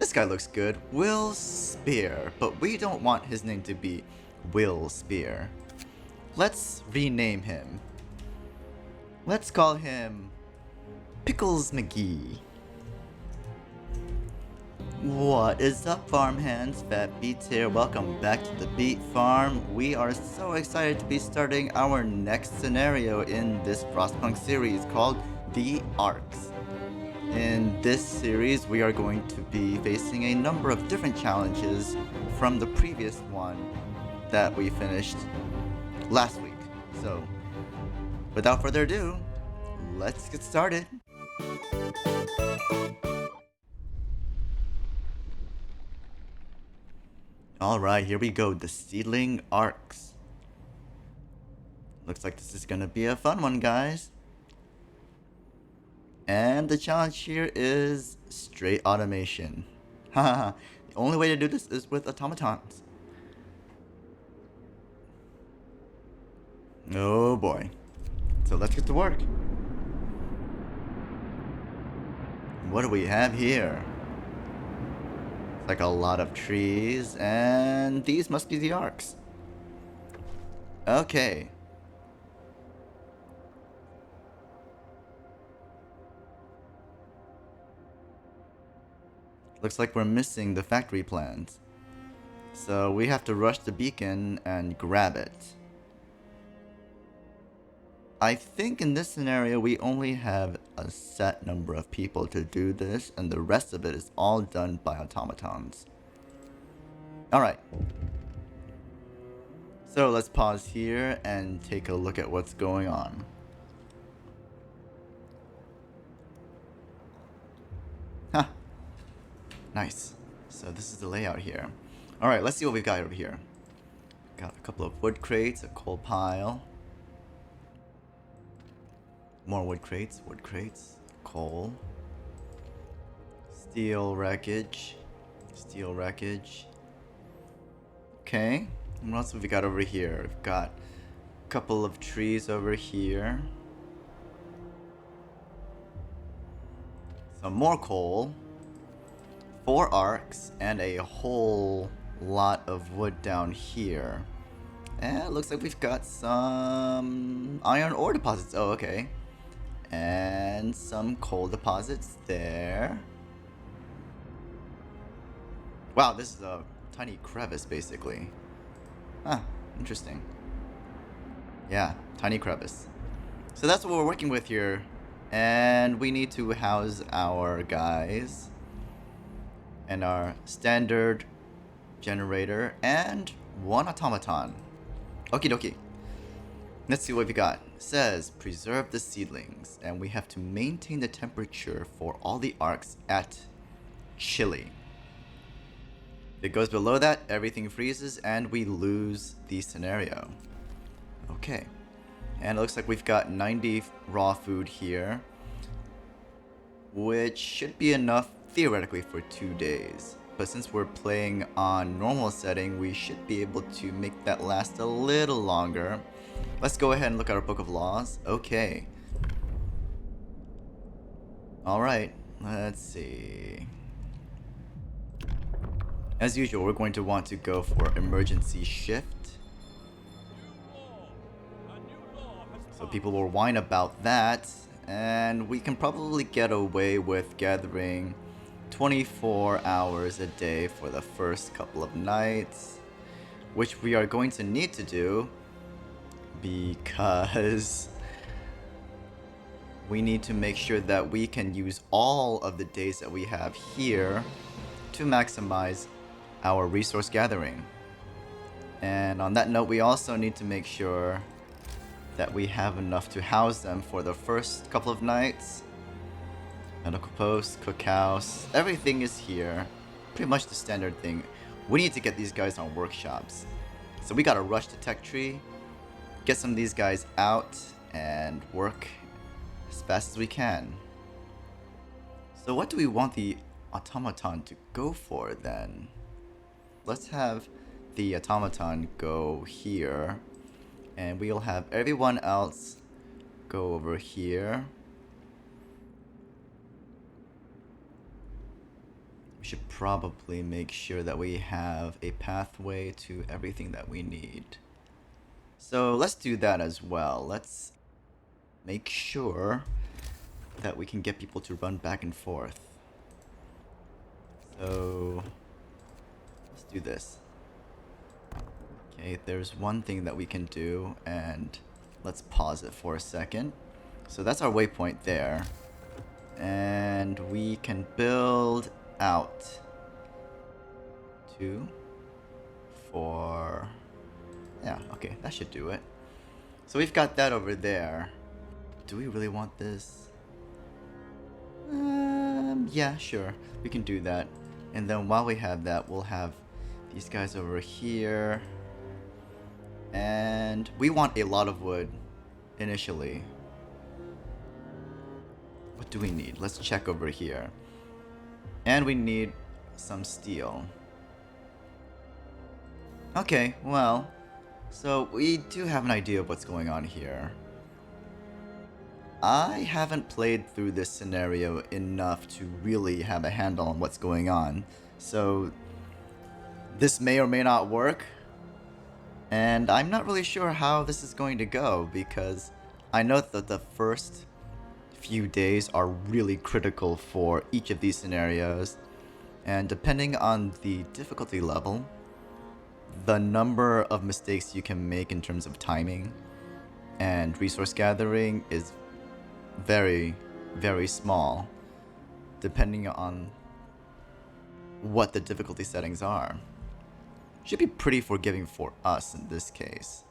this guy looks good. Will Spear. But we don't want his name to be Will Spear. Let's rename him. Let's call him Pickles McGee. What is up, farmhands? Fat Beats here. Welcome back to the Beat Farm. We are so excited to be starting our next scenario in this Frostpunk series called the Arks. In this series, we are going to be facing a number of different challenges from the previous one that we finished last week. So, without further ado, let's get started. Alright, here we go, the Seedling Arks. Looks like this is gonna be a fun one, guys. And the challenge here is straight automation. Haha, the only way to do this is with automatons. Oh boy. So let's get to work. What do we have here? Like a lot of trees, and these must be the Arks. Okay. Looks like we're missing the factory plans. So we have to rush the beacon and grab it. I think in this scenario we only have a set number of people to do this, and the rest of it is all done by automatons. Alright. So let's pause here and take a look at what's going on. Huh. Nice. So this is the layout here. Alright, let's see what we've got over here. Got a couple of wood crates, a coal pile. More wood crates, coal, steel wreckage. Okay, and what else have we got over here? We've got a couple of trees over here. Some more coal, 4 arcs, and a whole lot of wood down here. And it looks like we've got some iron ore deposits. Oh, okay. And some coal deposits there. Wow, this is a tiny crevice, basically. Huh, interesting. Yeah, tiny crevice. So that's what we're working with here. And we need to house our guys. And our standard generator. And 1 automaton. Okie dokie. Let's see what we got. It says preserve the seedlings, and we have to maintain the temperature for all the arcs at chilly. If it goes below that, everything freezes and we lose the scenario. Okay. And it looks like we've got 90 raw food here, which should be enough theoretically for 2 days. But since we're playing on normal setting, we should be able to make that last a little longer. Let's go ahead and look at our book of laws. Okay. Alright, let's see. As usual, we're going to want to go for emergency shift. So people will whine about that, and we can probably get away with gathering 24 hours a day for the first couple of nights, which we are going to need to do because we need to make sure that we can use all of the days that we have here to maximize our resource gathering. And on that note, we also need to make sure that we have enough to house them for the first couple of nights. Medical post, cookhouse, everything is here. Pretty much the standard thing. We need to get these guys on workshops. So we gotta rush to Tech Tree, get some of these guys out, and work as fast as we can. So what do we want the automaton to go for then? Let's have the automaton go here, and we'll have everyone else go over here. should probably make sure that we have a pathway to everything that we need. So let's do that as well. Let's make sure that we can get people to run back and forth. So let's do this. Okay, there's one thing that we can do, and let's pause it for a second. So that's our waypoint there. And we can build out 2, 4. Yeah, okay, that should do it. So we've got that over there. Do we really want this? Yeah, sure. We can do that. And then while we have that, we'll have these guys over here. And we want a lot of wood initially. What do we need? Let's check over here. And we need some steel. Okay, well, so we do have an idea of what's going on here. I haven't played through this scenario enough to really have a handle on what's going on. So this may or may not work. And I'm not really sure how this is going to go, because I know that the first few days are really critical for each of these scenarios. And depending on the difficulty level, the number of mistakes you can make in terms of timing and resource gathering is very, very small, depending on what the difficulty settings are. Should be pretty forgiving for us in this case.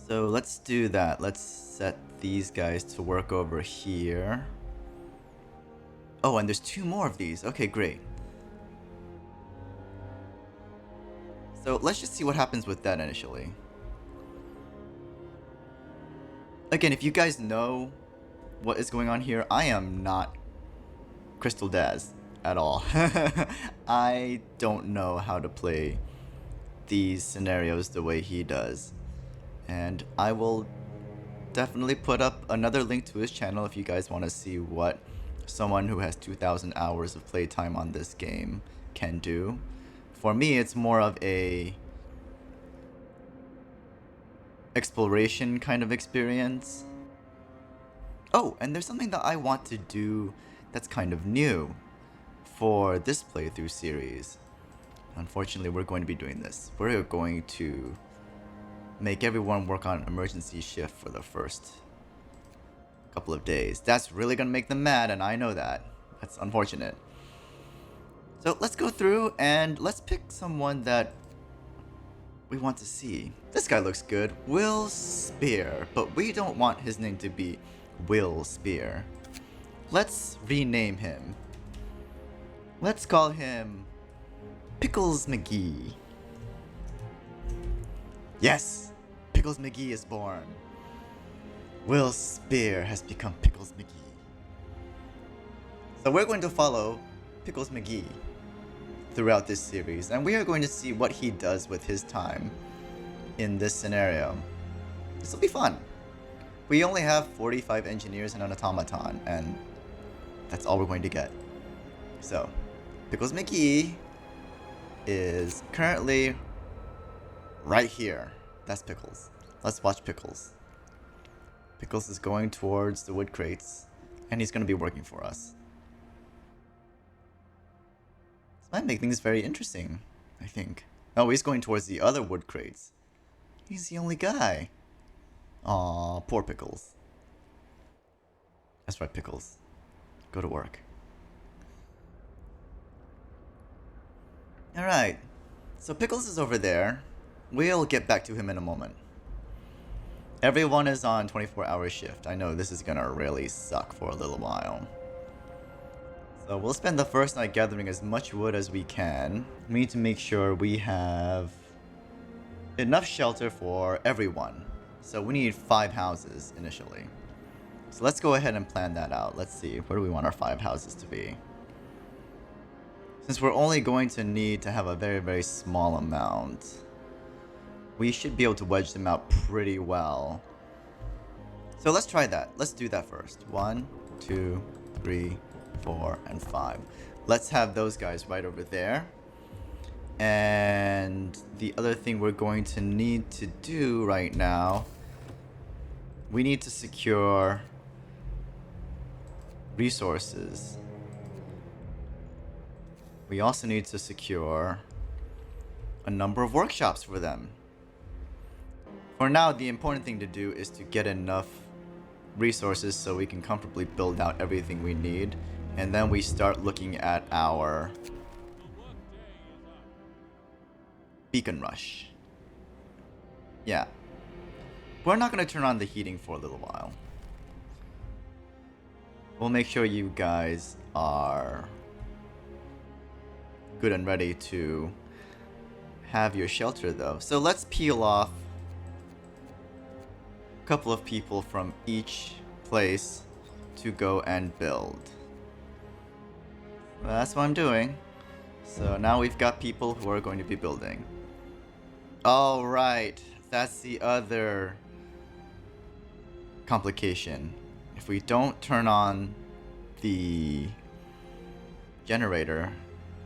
So let's do that. Let's set these guys to work over here. Oh, and there's 2 more of these. Okay, great. So let's just see what happens with that initially. Again, if you guys know what is going on here, I am not Crystal Daz at all. I don't know how to play these scenarios the way he does. And I will definitely put up another link to his channel if you guys want to see what someone who has 2,000 hours of playtime on this game can do. For me, it's more of a exploration kind of experience. Oh, and there's something that I want to do that's kind of new for this playthrough series. Unfortunately, we're going to be doing this. We're going to make everyone work on emergency shift for the first couple of days. That's really gonna make them mad, and I know that. That's unfortunate. So let's go through and let's pick someone that we want to see. This guy looks good. Will Spear. But we don't want his name to be Will Spear. Let's rename him. Let's call him Pickles McGee. Yes! Pickles McGee is born. Will Spear has become Pickles McGee. So we're going to follow Pickles McGee throughout this series, and we are going to see what he does with his time in this scenario. This will be fun. We only have 45 engineers and an automaton, and that's all we're going to get. So, Pickles McGee is currently right here. That's Pickles. Let's watch Pickles. Pickles is going towards the wood crates, and he's going to be working for us. This might make things very interesting, I think. Oh, he's going towards the other wood crates. He's the only guy. Aw, poor Pickles. That's right, Pickles. Go to work. Alright, so Pickles is over there. We'll get back to him in a moment. Everyone is on 24-hour shift. I know this is gonna really suck for a little while. So we'll spend the first night gathering as much wood as we can. We need to make sure we have enough shelter for everyone. So we need 5 houses initially. So let's go ahead and plan that out. Let's see, where do we want our 5 houses to be? Since we're only going to need to have a very, very small amount, we should be able to wedge them out pretty well So let's try that. Let's do that first. 1, 2, 3, 4, and 5. Let's have those guys right over there. And the other thing we're going to need to do right now, we need to secure resources. We also need to secure a number of workshops for them. For now, the important thing to do is to get enough resources so we can comfortably build out everything we need, and then we start looking at our beacon rush. Yeah. We're not going to turn on the heating for a little while. We'll make sure you guys are good and ready to have your shelter though. So let's peel off a couple of people from each place to go and build. Well, that's what I'm doing. So now we've got people who are going to be building. All right, that's the other complication. If we don't turn on the generator,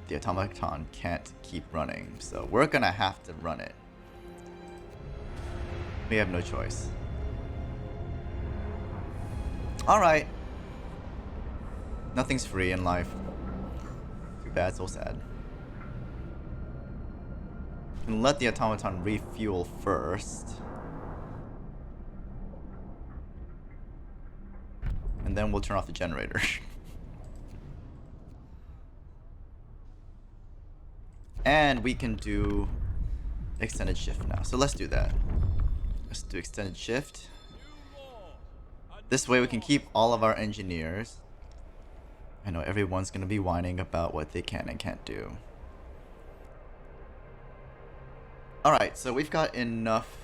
the automaton can't keep running. So we're gonna have to run it. We have no choice. All right. Nothing's free in life. Too bad, so sad. And let the automaton refuel first. And then we'll turn off the generator. And we can do extended shift now. So let's do that. Let's do extended shift. This way we can keep all of our engineers. I know everyone's going to be whining about what they can and can't do. Alright, so we've got enough.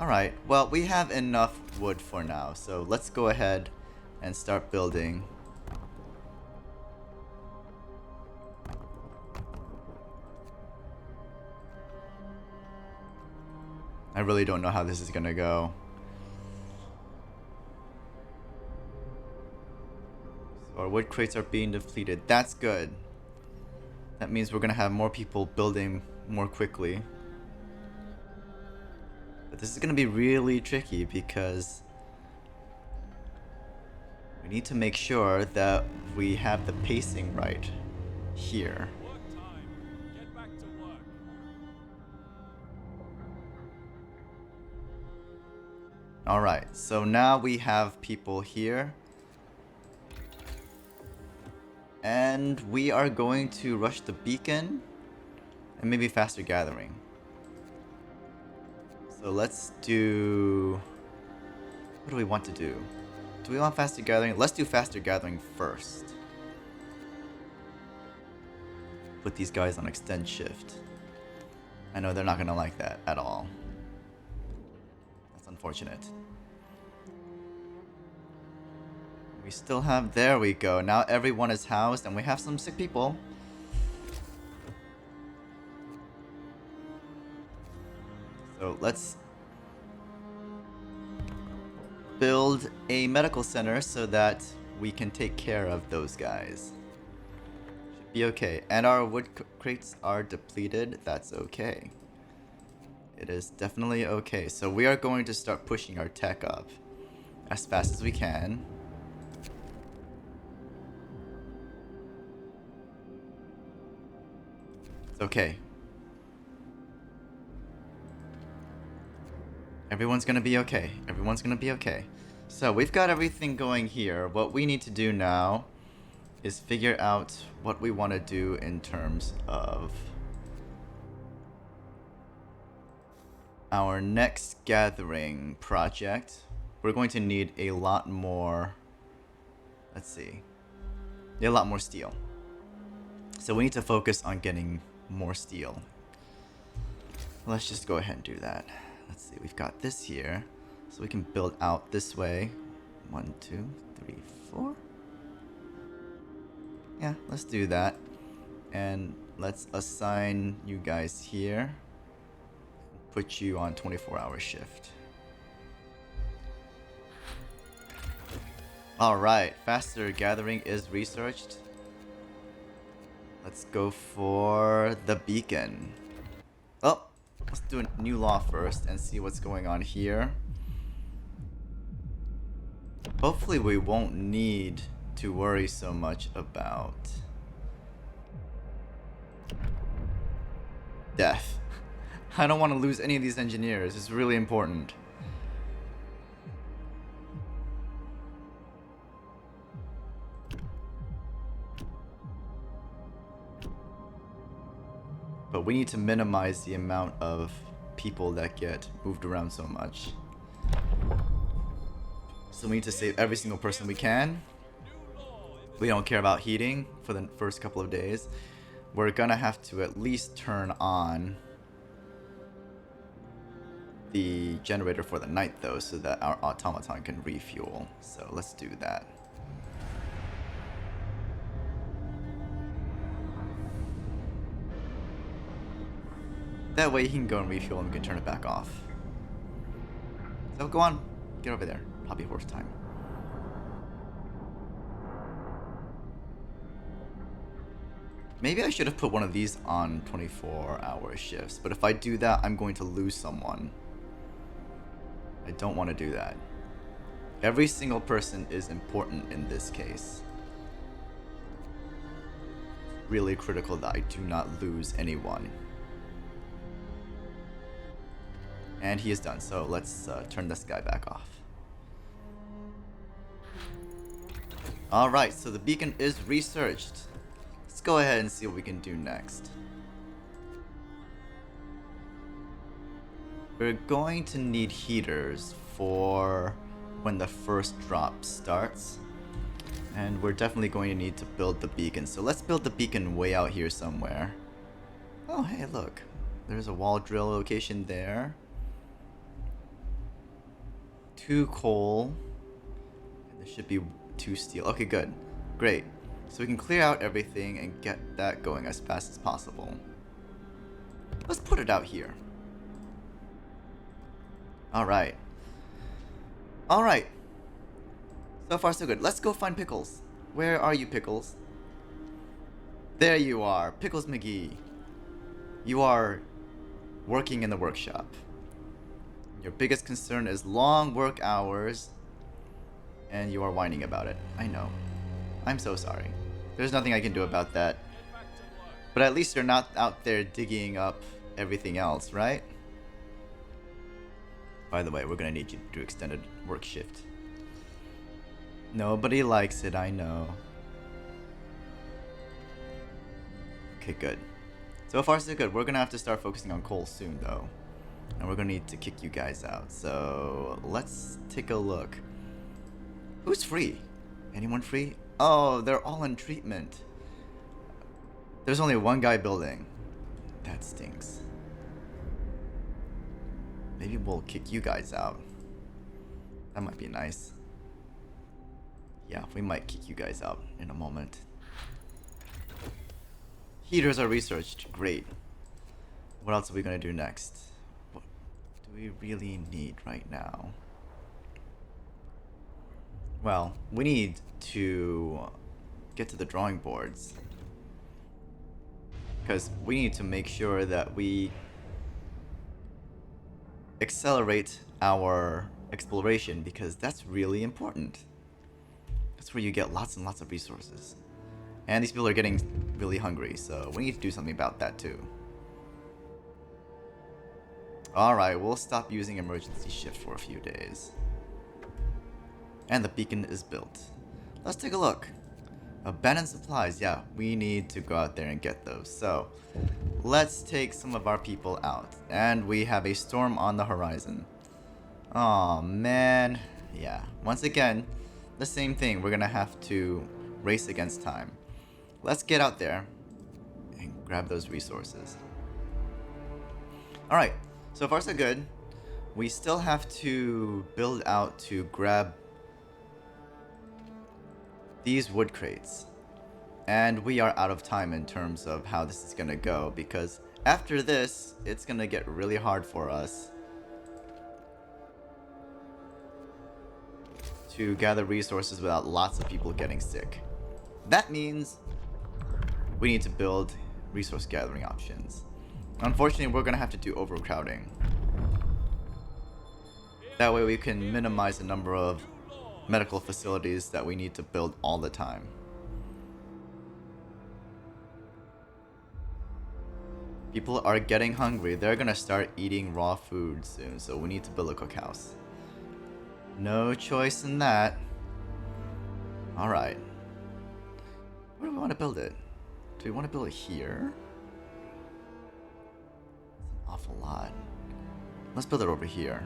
Alright, well, we have enough wood for now. So let's go ahead and start building. I really don't know how this is gonna go. So our wood crates are being depleted. That's good. That means we're gonna have more people building more quickly. But this is gonna be really tricky because we need to make sure that we have the pacing right here. Alright, so now we have people here. And we are going to rush the beacon and maybe faster gathering. So let's do... What do we want to do? Do we want faster gathering? Let's do faster gathering first. Put these guys on extend shift. I know they're not gonna like that at all. That's unfortunate. We still have... There we go. Now everyone is housed and we have some sick people. So let's build a medical center so that we can take care of those guys. Should be okay. And our wood crates are depleted. That's okay. It is definitely okay. So we are going to start pushing our tech up as fast as we can. It's okay. Everyone's gonna be okay. Everyone's gonna be okay. So we've got everything going here. What we need to do now is figure out what we want to do in terms of our next gathering project. We're going to need a lot more, let's see, a lot more steel. So we need to focus on getting more steel. Let's just go ahead and do that. Let's see, we've got this here, so we can build out this way. 1, 2, 3, 4. Yeah, let's do that. And let's assign you guys here. put you on 24-hour shift. Alright, faster gathering is researched. Let's go for the beacon. Oh, let's do a new law first and see what's going on here. Hopefully we won't need to worry so much about death. I don't want to lose any of these engineers. It's really important. But we need to minimize the amount of people that get moved around so much. So we need to save every single person we can. We don't care about heating for the first couple of days. We're gonna have to at least turn on the generator for the night though, so that our automaton can refuel. So let's do that. That way he can go and refuel and we can turn it back off. So go on, get over there. Probably horse time. Maybe I should have put one of these on 24-hour shifts, but if I do that, I'm going to lose someone. I don't want to do that. Every single person is important in this case. It's really critical that I do not lose anyone. And he is done, so let's turn this guy back off. Alright, so the beacon is researched. Let's go ahead and see what we can do next. We're going to need heaters for when the first drop starts. And we're definitely going to need to build the beacon. So let's build the beacon way out here somewhere. Oh, hey, look. There's a wall drill location there. 2 coal. And there should be 2 steel. Okay, good. Great. So we can clear out everything and get that going as fast as possible. Let's put it out here. Alright. Alright. So far so good. Let's go find Pickles. Where are you, Pickles? There you are. Pickles McGee. You are working in the workshop. Your biggest concern is long work hours. And you are whining about it. I know. I'm so sorry. There's nothing I can do about that. But at least you're not out there digging up everything else, right? By the way, we're gonna need you to do extended work shift. Nobody likes it, I know. Okay, good. So far so good. We're gonna have to start focusing on coal soon though. And we're gonna need to kick you guys out. So let's take a look. Who's free? Anyone free? Oh, they're all in treatment. There's only one guy building. That stinks. Maybe we'll kick you guys out. That might be nice. Yeah, we might kick you guys out in a moment. Heaters are researched. Great. What else are we gonna do next? What do we really need right now? Well, we need to get to the drawing boards. Because we need to make sure that we accelerate our exploration, because that's really important. That's where you get lots and lots of resources. And these people are getting really hungry, so we need to do something about that too. Alright, we'll stop using emergency shift for a few days. And the beacon is built. Let's take a look. Abandoned supplies, yeah, we need to go out there and get those. So, let's take some of our people out. And we have a storm on the horizon. Aw, man. Yeah, once again, the same thing. We're gonna have to race against time. Let's get out there and grab those resources. Alright, so far so good. We still have to build out to grab these wood crates. And we are out of time in terms of how this is gonna go, because After this, it's gonna get really hard for us to gather resources without lots of people getting sick. That means we need to build resource gathering options. Unfortunately, we're gonna have to do overcrowding. That way we can minimize the number of medical facilities that we need to build all the time. People are getting hungry. They're gonna start eating raw food soon, so we need to build a cookhouse. No choice in that. Alright. Where do we want to build it? Do we want to build it here? That's an awful lot. Let's build it over here.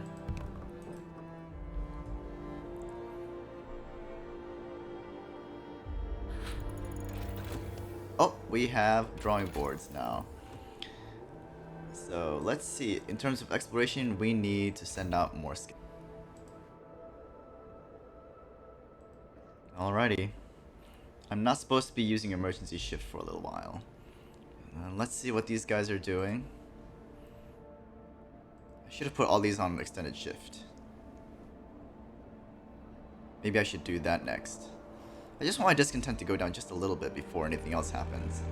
Oh, we have drawing boards now. So let's see. In terms of exploration, we need to send out more scouts. Alrighty. I'm not supposed to be using emergency shift for a little while. Let's see what these guys are doing. I should have put all these on extended shift. Maybe I should do that next. I just want my discontent to go down just a little bit before anything else happens.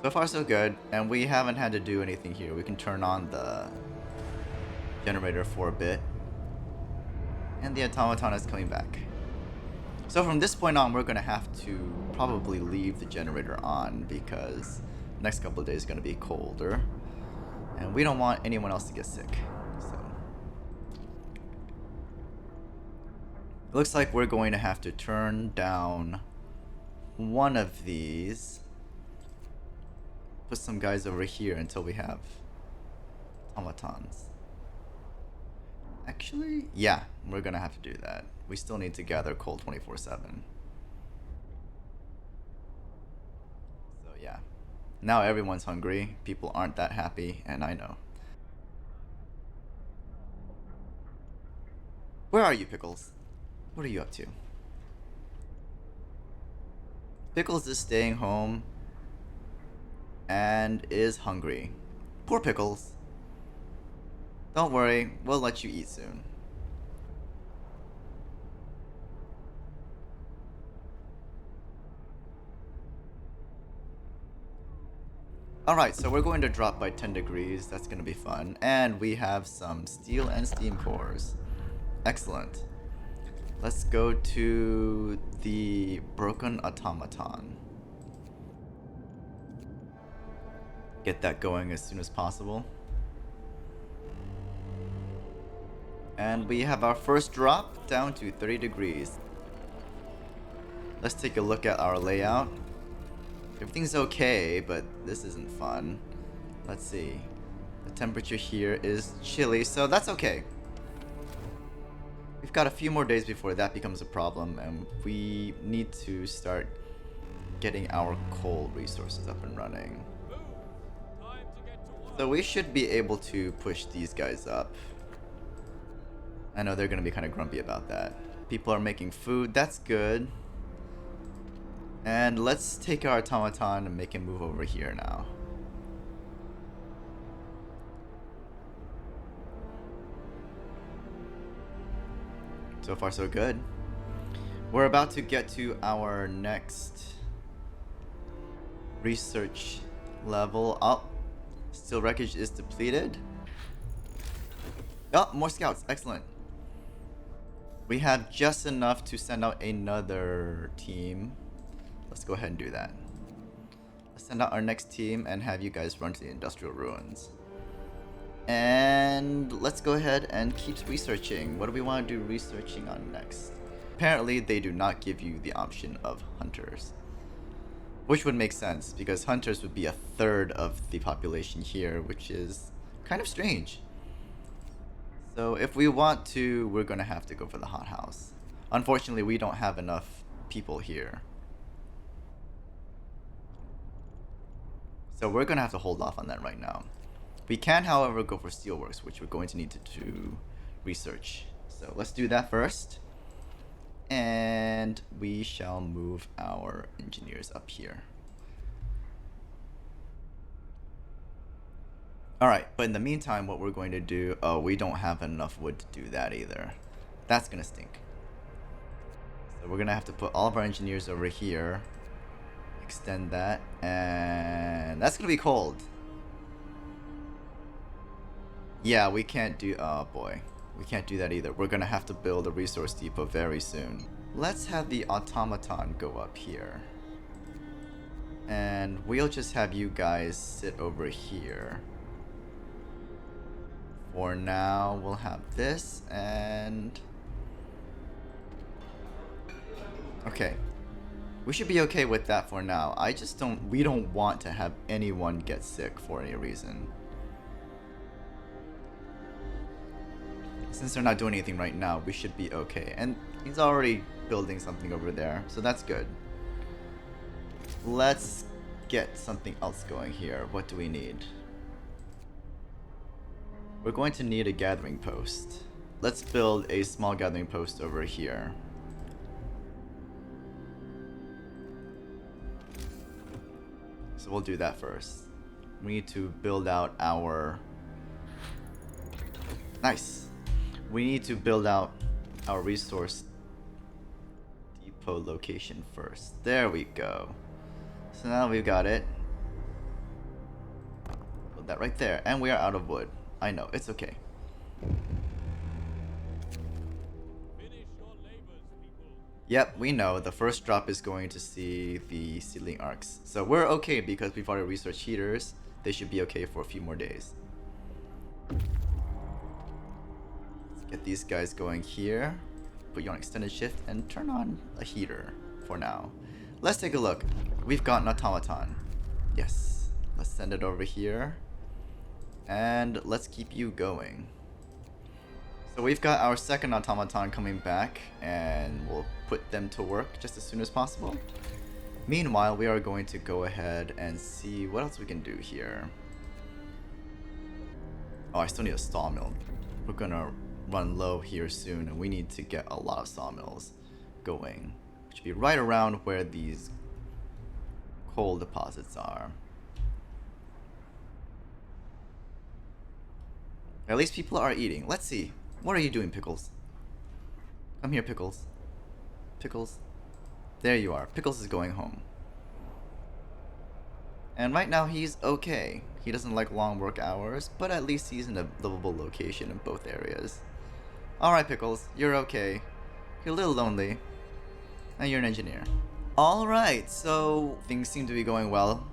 So far so good, and we haven't had to do anything here. We can turn on the generator for a bit. And the automaton is coming back. So from this point on, we're going to have to probably leave the generator on because the next couple of days is going to be colder. And we don't want anyone else to get sick. So it looks like we're going to have to turn down one of these. Put some guys over here until we have automatons. Actually, yeah, we're gonna have to do that. We still need to gather coal 24/7. So yeah, now everyone's hungry. People aren't that happy, and I know. Where are you, Pickles? What are you up to? Pickles is staying home and is hungry. Poor Pickles. Don't worry, we'll let you eat soon. Alright, so we're going to drop by 10 degrees. That's going to be fun. And we have some steel and steam cores. Excellent. Let's go to the broken automaton. Get that going as soon as possible. And we have our first drop down to 30 degrees. Let's take a look at our layout. Everything's okay, but this isn't fun. Let's see. The temperature here is chilly, so that's okay. We've got a few more days before that becomes a problem, and we need to start getting our coal resources up and running. So we should be able to push these guys up. I know they're going to be kind of grumpy about that. People are making food. That's good. And let's take our automaton and make him move over here now. So far so good. We're about to get to our next research level. Oh, steel wreckage is depleted. Oh, more scouts. Excellent. We have just enough to send out another team. Let's go ahead and do that. Let's send out our next team and have you guys run to the industrial ruins. And let's go ahead and keep researching. What do we want to do researching on next? Apparently, they do not give you the option of hunters. Which would make sense, because hunters would be a third of the population here, which is kind of strange. So if we want to, we're going to have to go for the hothouse. Unfortunately, we don't have enough people here. So we're going to have to hold off on that right now. We can, however, go for Steelworks, which we're going to need to do research. So let's do that first. And we shall move our engineers up here. Alright, but in the meantime, what we're going to do... Oh, we don't have enough wood to do that either. That's gonna stink. So we're gonna have to put all of our engineers over here. Extend that, and that's gonna be cold. Yeah, we can't do... Oh boy. We can't do that either. We're gonna have to build a resource depot very soon. Let's have the automaton go up here. And we'll just have you guys sit over here. For now, we'll have this, and... Okay. We should be okay with that for now. I just don't... We don't want to have anyone get sick for any reason. Since they're not doing anything right now, we should be okay. And he's already building something over there, so that's good. Let's get something else going here. What do we need? We're going to need a gathering post. Let's build a small gathering post over here. So we'll do that first. We need to build out our... Nice! We need to build out our resource depot location first. There we go. So now we've got it. Put that right there. And we are out of wood. I know, it's okay. Yep, we know the first drop is going to see the seedling arcs. So we're okay because we've already researched heaters. They should be okay for a few more days. Get these guys going here. Put you on extended shift and turn on a heater for now. Let's take a look. We've got an automaton. Yes. Let's send it over here. And let's keep you going. So we've got our second automaton coming back, and we'll put them to work just as soon as possible. Meanwhile, we are going to go ahead and see what else we can do here. Oh, I still need a sawmill. We're gonna run low here soon, and we need to get a lot of sawmills going, which should be right around where these coal deposits are. At least people are eating. Let's see. What are you doing, Pickles? Come here, Pickles. Pickles. There you are. Pickles is going home. And right now he's okay. He doesn't like long work hours, but at least he's in a livable location in both areas. Alright, Pickles, you're okay. You're a little lonely. And you're an engineer. Alright, so things seem to be going well.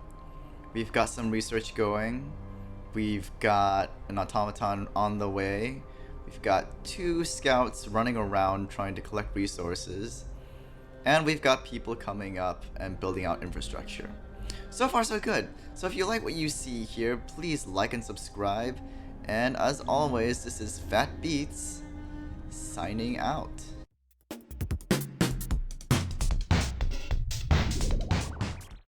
We've got some research going. We've got an automaton on the way. We've got 2 scouts running around trying to collect resources. And we've got people coming up and building out infrastructure. So far so good. So if you like what you see here, please like and subscribe. And as always, this is Fat Beats signing out.